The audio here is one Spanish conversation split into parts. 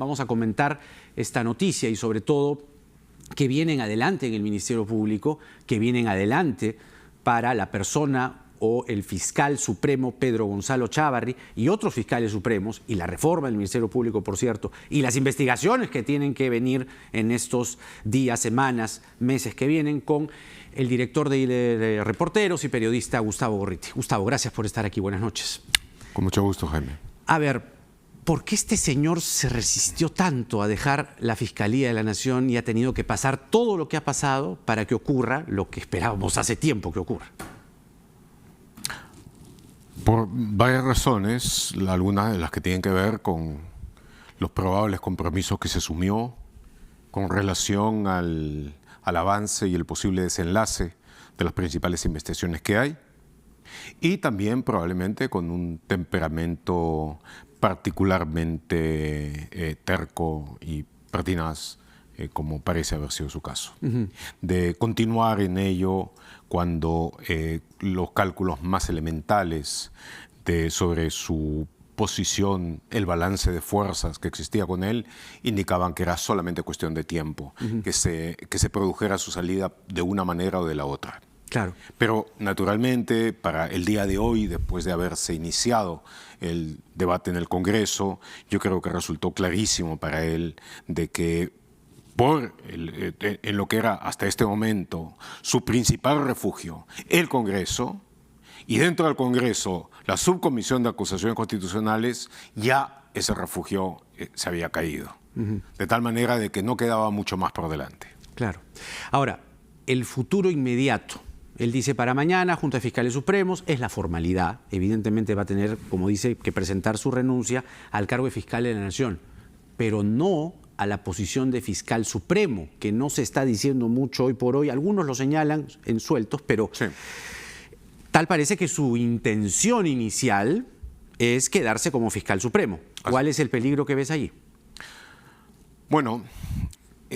vamos a comentar esta noticia y sobre todo que vienen adelante en el Ministerio Público, que vienen adelante para la persona o el fiscal supremo Pedro Gonzalo Chávarri y otros fiscales supremos, y la reforma del Ministerio Público, por cierto, y las investigaciones que tienen que venir en estos días, semanas, meses que vienen, con el director de Reporteros y periodista Gustavo Gorriti. Gustavo, gracias por estar aquí. Buenas noches. Con mucho gusto, Jaime. A ver, ¿por qué este señor se resistió tanto a dejar la Fiscalía de la Nación y ha tenido que pasar todo lo que ha pasado para que ocurra lo que esperábamos hace tiempo que ocurra? Por varias razones, algunas de las que tienen que ver con los probables compromisos que se asumió con relación al avance y el posible desenlace de las principales investigaciones que hay, y también probablemente con un temperamento particularmente terco y pertinaz, como parece haber sido su caso. De continuar en ello cuando los cálculos más elementales sobre su posición, el balance de fuerzas que existía con él, indicaban que era solamente cuestión de tiempo, que se produjera su salida de una manera o de la otra. Claro. Pero naturalmente para el día de hoy, después de haberse iniciado el debate en el Congreso, yo creo que resultó clarísimo para él de que en lo que era hasta este momento su principal refugio, el Congreso, y dentro del Congreso la Subcomisión de Acusaciones Constitucionales, ya ese refugio se había caído. De tal manera de que no quedaba mucho más por delante. Claro. Ahora, el futuro inmediato. Él dice para mañana, Junta de Fiscales Supremos, es la formalidad. Evidentemente va a tener, como dice, que presentar su renuncia al cargo de fiscal de la Nación, pero no a la posición de fiscal supremo, que no se está diciendo mucho hoy por hoy. Algunos lo señalan en sueltos, pero sí, tal parece que su intención inicial es quedarse como fiscal supremo. ¿Cuál es el peligro que ves allí? Bueno,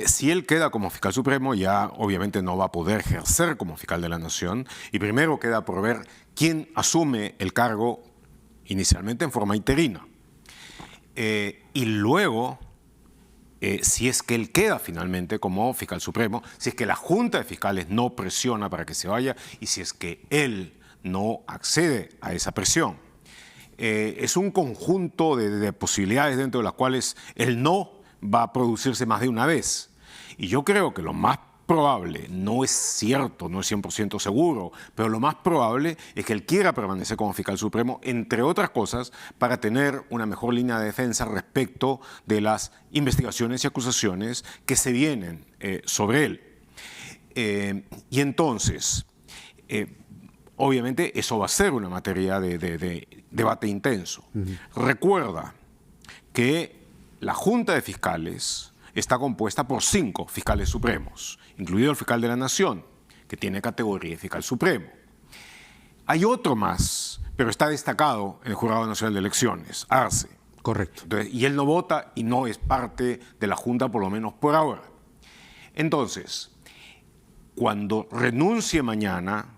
si él queda como fiscal supremo, ya obviamente no va a poder ejercer como fiscal de la Nación, y primero queda por ver quién asume el cargo inicialmente en forma interina. Y luego, si es que él queda finalmente como fiscal supremo, si es que la Junta de Fiscales no presiona para que se vaya y si es que él no accede a esa presión. Es un conjunto de posibilidades dentro de las cuales el no va a producirse más de una vez. Y yo creo que lo más probable, no es cierto, no es 100% seguro, pero lo más probable es que él quiera permanecer como fiscal supremo, entre otras cosas, para tener una mejor línea de defensa respecto de las investigaciones y acusaciones que se vienen sobre él. Y entonces, obviamente, eso va a ser una materia de debate intenso. Recuerda que la Junta de Fiscales está compuesta por 5 fiscales supremos, incluido el fiscal de la Nación, que tiene categoría de fiscal supremo. Hay otro más, pero está destacado en el Jurado Nacional de Elecciones, Arce. Correcto. Entonces, y él no vota y no es parte de la Junta, por lo menos por ahora. Entonces, cuando renuncie mañana,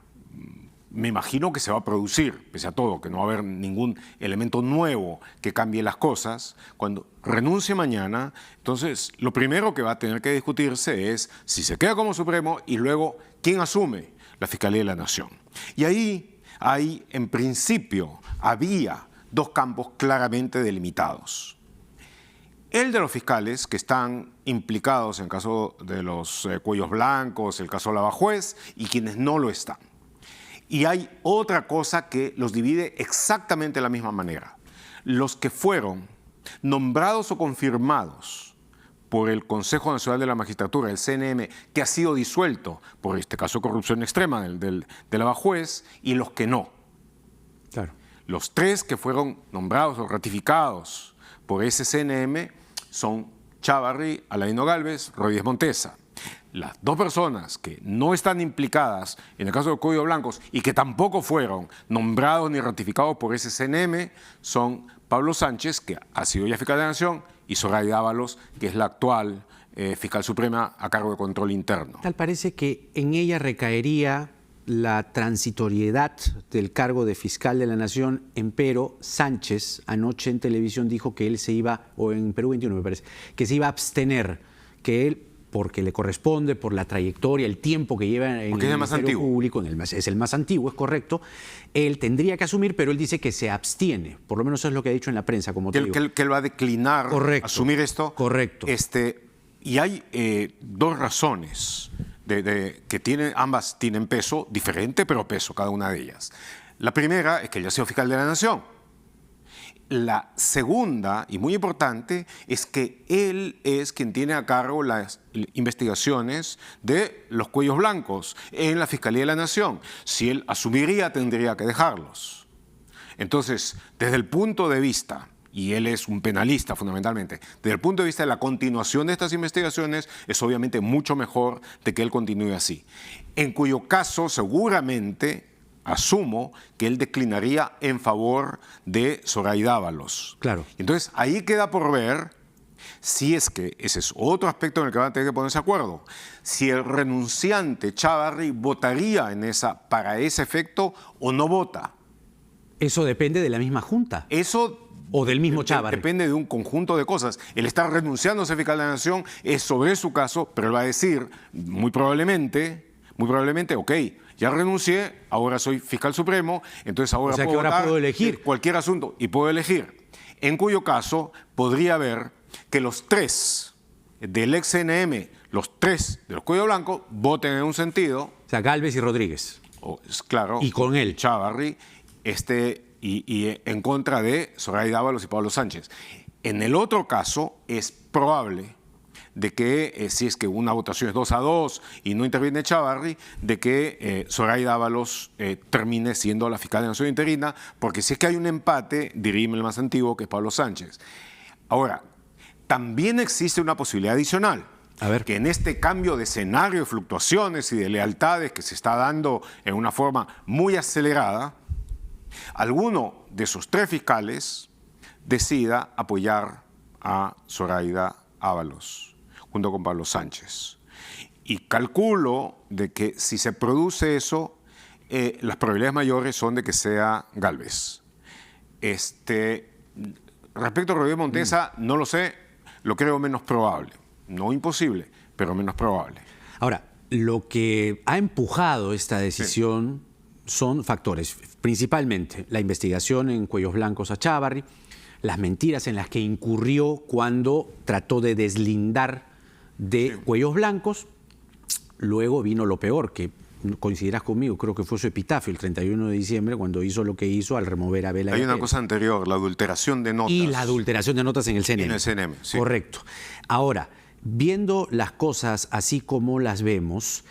me imagino que se va a producir, pese a todo, que no va a haber ningún elemento nuevo que cambie las cosas. Cuando renuncie mañana, entonces lo primero que va a tener que discutirse es si se queda como Supremo y luego quién asume la Fiscalía de la Nación. Y ahí, en principio, había 2 campos claramente delimitados. El de los fiscales que están implicados en el caso de los cuellos blancos, el caso Lavajuez, y quienes no lo están. Y hay otra cosa que los divide exactamente de la misma manera. Los que fueron nombrados o confirmados por el Consejo Nacional de la Magistratura, el CNM, que ha sido disuelto por este caso de corrupción extrema del Lavajuez, y los que no. Claro. Los 3 que fueron nombrados o ratificados por ese CNM son Chávarri, Aladino Gálvez, Roy Díaz Montesa. Las 2 personas que no están implicadas en el caso de Cuello Blancos y que tampoco fueron nombrados ni ratificados por ese CNM son Pablo Sánchez, que ha sido ya fiscal de la Nación, y Zoraida Ábalos, que es la actual fiscal suprema a cargo de control interno. Tal parece que en ella recaería la transitoriedad del cargo de fiscal de la Nación, empero Sánchez anoche en televisión dijo que él se iba, o en Perú 21 me parece, que se iba a abstener, que él, porque le corresponde, por la trayectoria, el tiempo que lleva en el Ministerio Público, es el más antiguo, es correcto, él tendría que asumir, pero él dice que se abstiene, por lo menos eso es lo que ha dicho en la prensa, como te digo. Que él va a declinar asumir esto. Correcto. Y hay dos razones que ambas tienen peso diferente, pero peso cada una de ellas. La primera es que él ya ha sido fiscal de la Nación. La segunda, y muy importante, es que él es quien tiene a cargo las investigaciones de los cuellos blancos en la Fiscalía de la Nación. Si él asumiría, tendría que dejarlos. Entonces, desde el punto de vista, y él es un penalista fundamentalmente, desde el punto de vista de la continuación de estas investigaciones, es obviamente mucho mejor de que él continúe así. En cuyo caso, seguramente, asumo que él declinaría en favor de Zoraida Ábalos. Claro. Entonces, ahí queda por ver si es que, ese es otro aspecto en el que van a tener que ponerse de acuerdo, si el renunciante Chávarri votaría para ese efecto o no vota. Eso depende de la misma Junta. Eso o del mismo Chávarri. Depende de un conjunto de cosas. El estar renunciando a ser fiscal de la Nación es sobre su caso, pero él va a decir, muy probablemente, ok, ya renuncié, ahora soy fiscal supremo, entonces ahora, puedo elegir cualquier asunto y puedo elegir. En cuyo caso podría haber que los tres del ex-CNM, los tres de los cuello blanco, voten en un sentido. O sea, Gálvez y Rodríguez. Claro. Y con él. Chávarri, y en contra de Zoraida Ábalos y Pablo Sánchez. En el otro caso es probable de que, si es que una votación es 2-2 y no interviene Chávarri, de que Zoraida Ábalos termine siendo la fiscal de la Nación interina, porque si es que hay un empate, diríame el más antiguo, que es Pablo Sánchez. Ahora, también existe una posibilidad adicional. A ver. Que en este cambio de escenario, de fluctuaciones y de lealtades que se está dando en una forma muy acelerada, alguno de esos tres fiscales decida apoyar a Zoraida Ábalos junto con Pablo Sánchez. Y calculo de que si se produce eso, las probabilidades mayores son de que sea Gálvez. Respecto a Rodríguez Montesa, no lo sé, lo creo menos probable. No imposible, pero menos probable. Ahora, lo que ha empujado esta decisión son factores, principalmente la investigación en Cuellos Blancos a Chávarri, las mentiras en las que incurrió cuando trató de deslindar de Cuellos Blancos. Luego vino lo peor, que coincidirás conmigo, creo que fue su epitafio el 31 de diciembre, cuando hizo lo que hizo al remover a Vela. Hay una cosa anterior, la adulteración de notas. Y la adulteración de notas en el CNM. En el CNM, sí. Correcto. Ahora, viendo las cosas así como las vemos,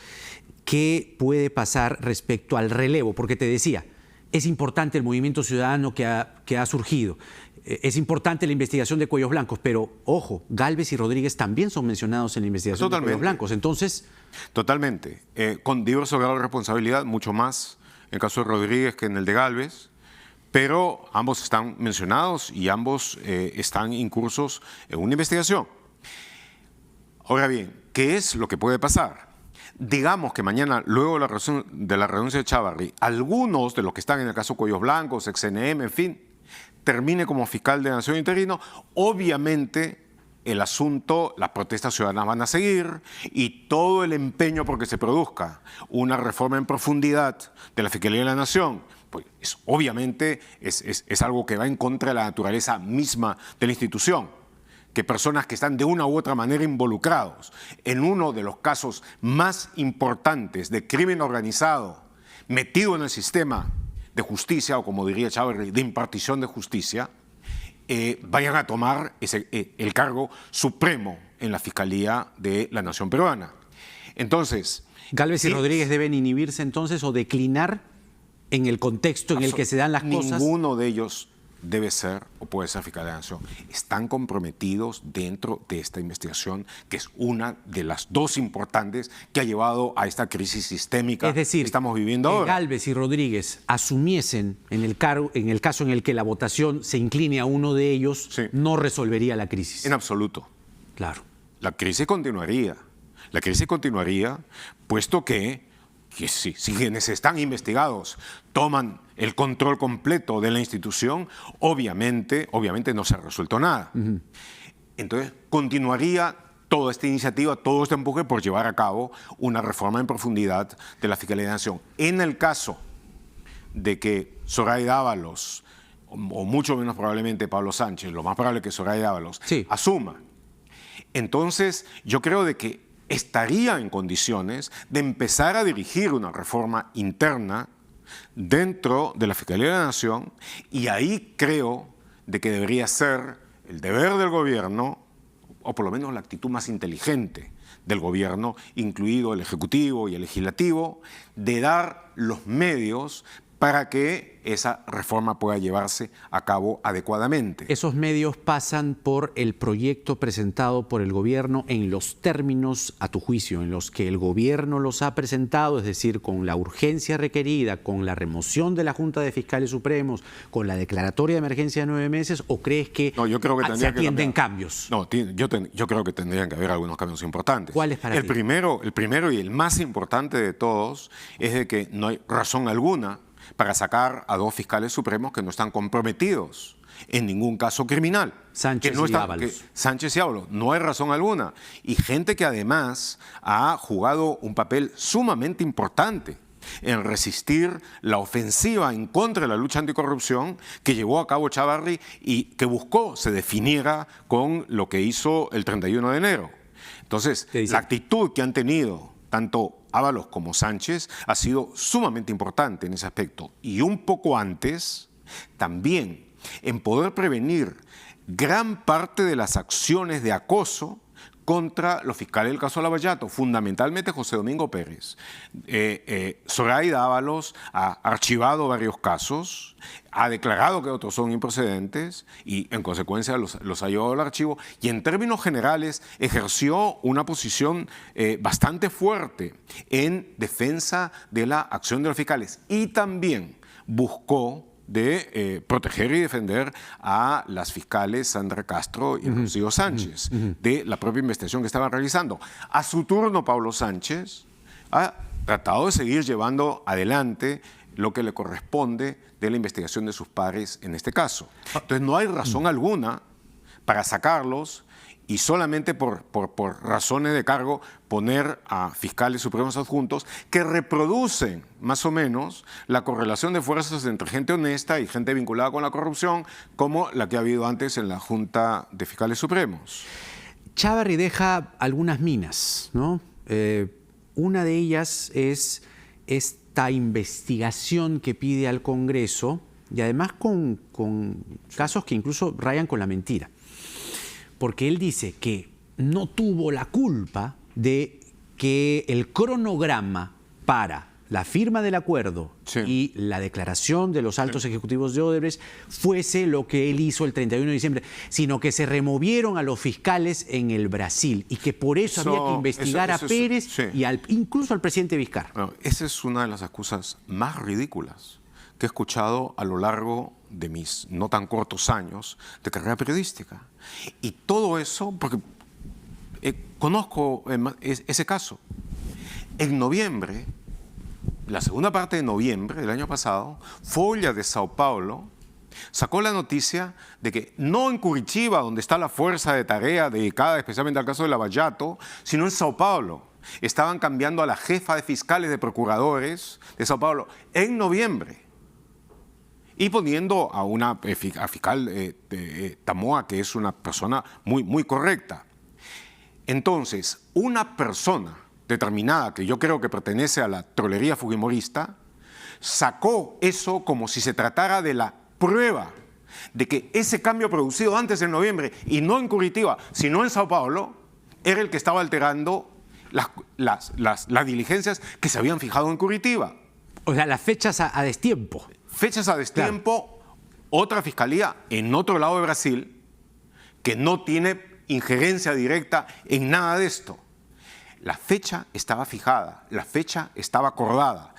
¿qué puede pasar respecto al relevo? Porque te decía, es importante el movimiento ciudadano que ha surgido. Es importante la investigación de Cuellos Blancos, pero, ojo, Gálvez y Rodríguez también son mencionados en la investigación de Cuellos Blancos. Entonces... Totalmente. Con diverso grado de responsabilidad, mucho más en el caso de Rodríguez que en el de Gálvez, pero ambos están mencionados y ambos están incursos en una investigación. Ahora bien, ¿qué es lo que puede pasar? Digamos que mañana, luego de la renuncia de Chávarri, algunos de los que están en el caso Cuellos Blancos, ex-CNM, en fin, termine como fiscal de la Nación interino. Obviamente el asunto, las protestas ciudadanas van a seguir y todo el empeño porque se produzca una reforma en profundidad de la Fiscalía de la Nación, pues obviamente es algo que va en contra de la naturaleza misma de la institución. Que personas que están de una u otra manera involucrados en uno de los casos más importantes de crimen organizado metido en el sistema de justicia, o como diría Chávarri, de impartición de justicia, vayan a tomar el cargo supremo en la Fiscalía de la Nación peruana. Entonces... ¿Gálvez y Rodríguez deben inhibirse entonces o declinar en el contexto en el que se dan las cosas? Ninguno de ellos debe ser o puede ser fiscal de la Nación. Están comprometidos dentro de esta investigación, que es una de las dos importantes que ha llevado a esta crisis sistémica que estamos viviendo ahora. Es decir, que Gálvez y Rodríguez asumiesen en el caso en el que la votación se incline a uno de ellos, sí, no resolvería la crisis. En absoluto. Claro. La crisis continuaría. La crisis continuaría, puesto que si quienes están investigados toman el control completo de la institución, obviamente no se ha resuelto nada. Entonces, continuaría toda esta iniciativa, todo este empuje por llevar a cabo una reforma en profundidad de la Fiscalía de la Nación. En el caso de que Zoraida Ábalos, o mucho menos probablemente Pablo Sánchez, lo más probable es que Zoraida Ábalos asuma, entonces yo creo de que estaría en condiciones de empezar a dirigir una reforma interna dentro de la Fiscalía de la Nación, y ahí creo de que debería ser el deber del gobierno, o por lo menos la actitud más inteligente del gobierno, incluido el Ejecutivo y el Legislativo, de dar los medios para que esa reforma pueda llevarse a cabo adecuadamente. Esos medios pasan por el proyecto presentado por el gobierno en los términos, a tu juicio, en los que el gobierno los ha presentado, es decir, con la urgencia requerida, con la remoción de la Junta de Fiscales Supremos, con la declaratoria de emergencia de 9 meses, ¿o crees que, yo creo que se atienden cambios? No, yo creo que tendrían que haber algunos cambios importantes. ¿Cuáles para ti? El primero y el más importante de todos es de que no hay razón alguna para sacar a 2 fiscales supremos que no están comprometidos en ningún caso criminal. Sánchez y Ábalos. Sánchez y Ábalos, no hay razón alguna. Y gente que además ha jugado un papel sumamente importante en resistir la ofensiva en contra de la lucha anticorrupción que llevó a cabo Chávarri y que buscó se definiera con lo que hizo el 31 de enero. Entonces, la actitud que han tenido tanto Ábalos como Sánchez ha sido sumamente importante en ese aspecto. Y un poco antes, también en poder prevenir gran parte de las acciones de acoso contra los fiscales del caso Lavallato, fundamentalmente José Domingo Pérez. Zoraida Ábalos ha archivado varios casos, ha declarado que otros son improcedentes y en consecuencia los ha llevado al archivo, y en términos generales ejerció una posición bastante fuerte en defensa de la acción de los fiscales, y también buscó de proteger y defender a las fiscales Sandra Castro y Rocío Sánchez de la propia investigación que estaban realizando. A su turno, Pablo Sánchez ha tratado de seguir llevando adelante lo que le corresponde de la investigación de sus pares en este caso. Entonces no hay razón alguna para sacarlos y solamente por razones de cargo poner a fiscales supremos adjuntos que reproducen más o menos la correlación de fuerzas entre gente honesta y gente vinculada con la corrupción, como la que ha habido antes en la Junta de Fiscales Supremos. Chávarri deja algunas minas, ¿no? Una de ellas es esta investigación que pide al Congreso, y además con casos que incluso rayan con la mentira. Porque él dice que no tuvo la culpa de que el cronograma para la firma del acuerdo y la declaración de los altos ejecutivos de Odebrecht fuese lo que él hizo el 31 de diciembre, sino que se removieron a los fiscales en el Brasil y que por eso había que investigar a Pérez y incluso al presidente Vizcarra. Bueno, esa es una de las excusas más ridículas que he escuchado a lo largo de mis no tan cortos años de carrera periodística. Y todo eso, porque conozco ese caso. En noviembre, la segunda parte de noviembre del año pasado, Folha de Sao Paulo sacó la noticia de que no en Curitiba, donde está la fuerza de tarea dedicada especialmente al caso de Lavallato, sino en Sao Paulo. Estaban cambiando a la jefa de fiscales de procuradores de Sao Paulo en noviembre. Y poniendo a fiscal Tamoa, que es una persona muy correcta. Entonces, una persona determinada, que yo creo que pertenece a la trolería fujimorista, sacó eso como si se tratara de la prueba de que ese cambio producido antes de noviembre, y no en Curitiba, sino en Sao Paulo, era el que estaba alterando las diligencias que se habían fijado en Curitiba. O sea, las fechas a destiempo. Fechas a destiempo, claro. Otra fiscalía en otro lado de Brasil que no tiene injerencia directa en nada de esto. La fecha estaba fijada, la fecha estaba acordada.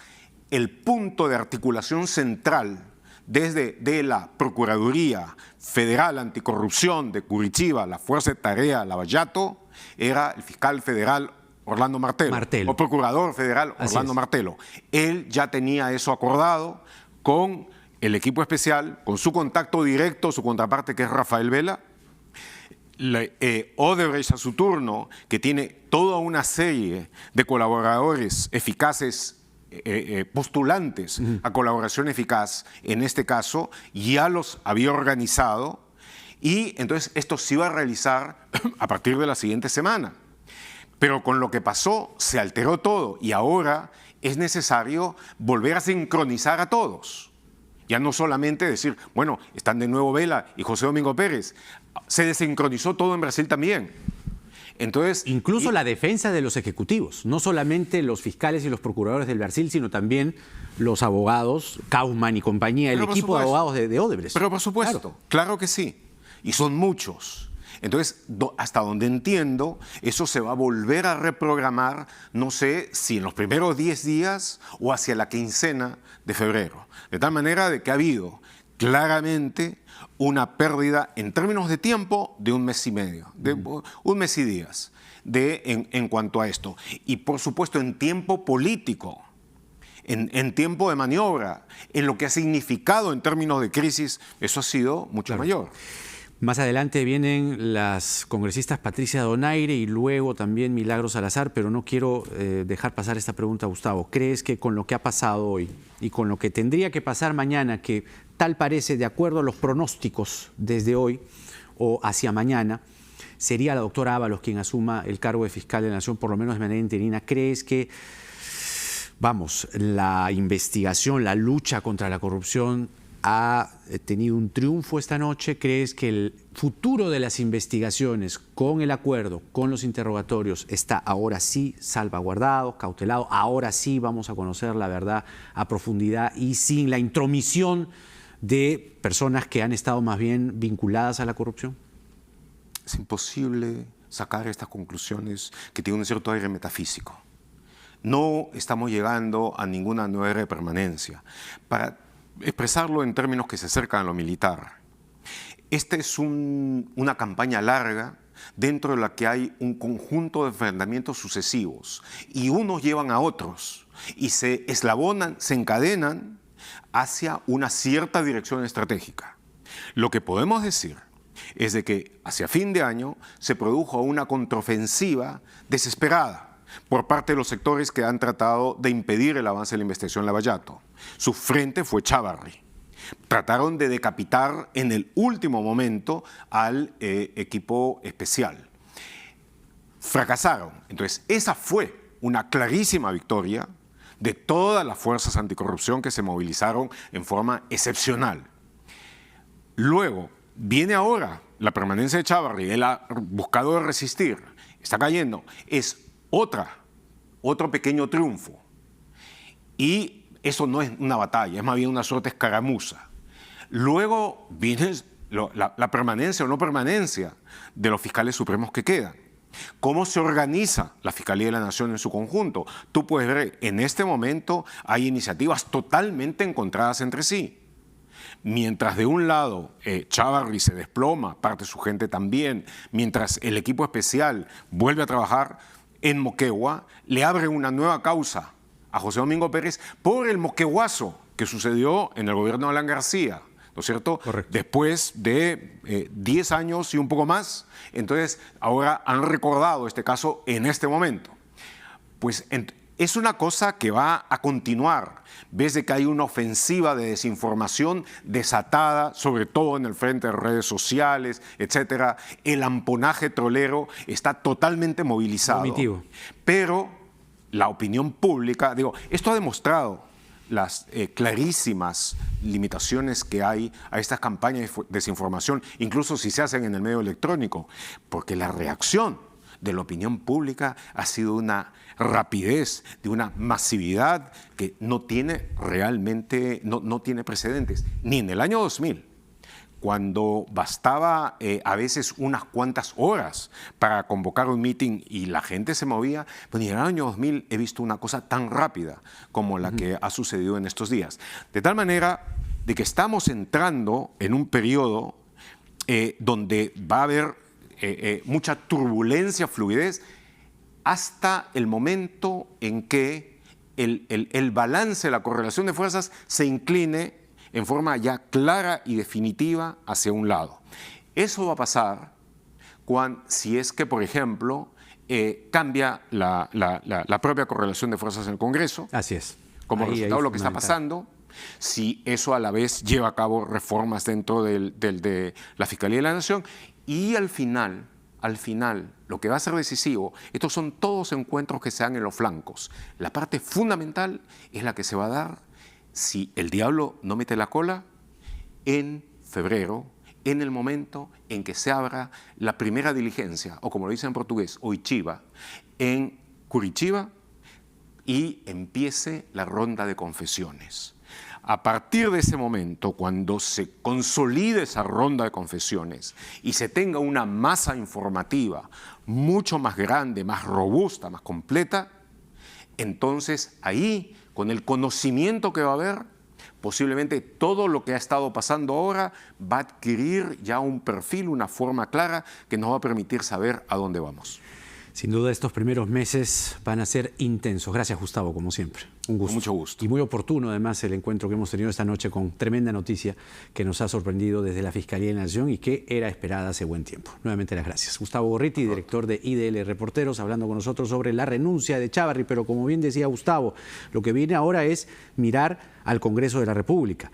El punto de articulación central de la Procuraduría Federal Anticorrupción de Curitiba, la Fuerza de Tarea Lavallato, era el fiscal federal Orlando Martelo, o procurador federal Orlando Martelo. Él ya tenía eso acordado con el equipo especial, con su contacto directo, su contraparte que es Rafael Vela, Odebrecht a su turno, que tiene toda una serie de colaboradores eficaces, postulantes a colaboración eficaz, en este caso, ya los había organizado y entonces esto se iba a realizar a partir de la siguiente semana. Pero con lo que pasó se alteró todo y ahora es necesario volver a sincronizar a todos. Ya no solamente decir, bueno, están de nuevo Vela y José Domingo Pérez. Se desincronizó todo en Brasil también. Entonces, incluso la defensa de los ejecutivos, no solamente los fiscales y los procuradores del Brasil, sino también los abogados, Kaufmann y compañía, el equipo de abogados de Odebrecht. Pero por supuesto, claro que sí. Y son muchos. Entonces, hasta donde entiendo, eso se va a volver a reprogramar, no sé si en los primeros 10 días o hacia la quincena de febrero. De tal manera de que ha habido claramente una pérdida en términos de tiempo de 1 mes y medio, de 1 mes y días en cuanto a esto. Y por supuesto en tiempo político, en tiempo de maniobra, en lo que ha significado en términos de crisis, eso ha sido mucho mayor. Más adelante vienen las congresistas Patricia Donaire y luego también Milagros Salazar, pero no quiero dejar pasar esta pregunta, Gustavo. ¿Crees que con lo que ha pasado hoy y con lo que tendría que pasar mañana, que tal parece, de acuerdo a los pronósticos desde hoy o hacia mañana, sería la doctora Ábalos quien asuma el cargo de fiscal de la Nación, por lo menos de manera interina? ¿Crees que, vamos, la investigación, la lucha contra la corrupción ha tenido un triunfo esta noche? ¿Crees que el futuro de las investigaciones con el acuerdo, con los interrogatorios, está ahora sí salvaguardado, cautelado? Ahora sí vamos a conocer la verdad a profundidad y sin la intromisión de personas que han estado más bien vinculadas a la corrupción? Es imposible sacar estas conclusiones que tienen un cierto aire metafísico. No estamos llegando a ninguna nueva era de permanencia. Para expresarlo en términos que se acercan a lo militar, esta es una campaña larga dentro de la que hay un conjunto de enfrentamientos sucesivos y unos llevan a otros y se eslabonan, se encadenan hacia una cierta dirección estratégica. Lo que podemos decir es de que hacia fin de año se produjo una contraofensiva desesperada por parte de los sectores que han tratado de impedir el avance de la investigación Lavallato. Su frente fue Chávarri. Trataron de decapitar en el último momento al equipo especial. Fracasaron. Entonces, esa fue una clarísima victoria de todas las fuerzas anticorrupción que se movilizaron en forma excepcional. Luego, viene ahora la permanencia de Chávarri. Él ha buscado resistir. Está cayendo. Es otro pequeño triunfo. Y eso no es una batalla, es más bien una suerte de escaramuza. Luego viene la permanencia o no permanencia de los fiscales supremos que quedan. ¿Cómo se organiza la Fiscalía de la Nación en su conjunto? Tú puedes ver, en este momento hay iniciativas totalmente encontradas entre sí. Mientras de un lado Chávarri se desploma, parte de su gente también, mientras el equipo especial vuelve a trabajar en Moquegua, le abren una nueva causa a José Domingo Pérez por el moqueguazo que sucedió en el gobierno de Alan García, ¿no es cierto? Correcto. Después de 10 años y un poco más, entonces ahora han recordado este caso en este momento. Pues es una cosa que va a continuar. Ves de que hay una ofensiva de desinformación desatada, sobre todo en el frente de redes sociales, etcétera. El amponaje trolero está totalmente movilizado. Vomitivo. Pero la opinión pública, esto ha demostrado las clarísimas limitaciones que hay a estas campañas de desinformación, incluso si se hacen en el medio electrónico, porque la reacción de la opinión pública ha sido una rapidez, de una masividad que no tiene realmente, no tiene precedentes. Ni en el año 2000, cuando bastaba a veces unas cuantas horas para convocar un meeting y la gente se movía, pues ni en el año 2000 he visto una cosa tan rápida como la que ha sucedido en estos días. De tal manera de que estamos entrando en un periodo donde va a haber mucha turbulencia, fluidez, hasta el momento en que el balance, la correlación de fuerzas se incline en forma ya clara y definitiva hacia un lado. Eso va a pasar si es que, por ejemplo, cambia la propia correlación de fuerzas en el Congreso. Así es. Como resultado de lo que está pasando, si eso a la vez lleva a cabo reformas dentro de la Fiscalía de la Nación, y al final, lo que va a ser decisivo, estos son todos encuentros que se dan en los flancos. La parte fundamental es la que se va a dar, si el diablo no mete la cola, en febrero, en el momento en que se abra la primera diligencia, o como lo dicen en portugués, oitiva, en Curitiba, y empiece la ronda de confesiones. A partir de ese momento, cuando se consolide esa ronda de confesiones y se tenga una masa informativa mucho más grande, más robusta, más completa, entonces ahí, con el conocimiento que va a haber, posiblemente todo lo que ha estado pasando ahora va a adquirir ya un perfil, una forma clara que nos va a permitir saber a dónde vamos. Sin duda estos primeros meses van a ser intensos. Gracias, Gustavo, como siempre. Un gusto. Con mucho gusto. Y muy oportuno, además, el encuentro que hemos tenido esta noche con tremenda noticia que nos ha sorprendido desde la Fiscalía de la Nación y que era esperada hace buen tiempo. Nuevamente las gracias. Gustavo Gorriti, director de IDL Reporteros, hablando con nosotros sobre la renuncia de Chávarri. Pero como bien decía Gustavo, lo que viene ahora es mirar al Congreso de la República.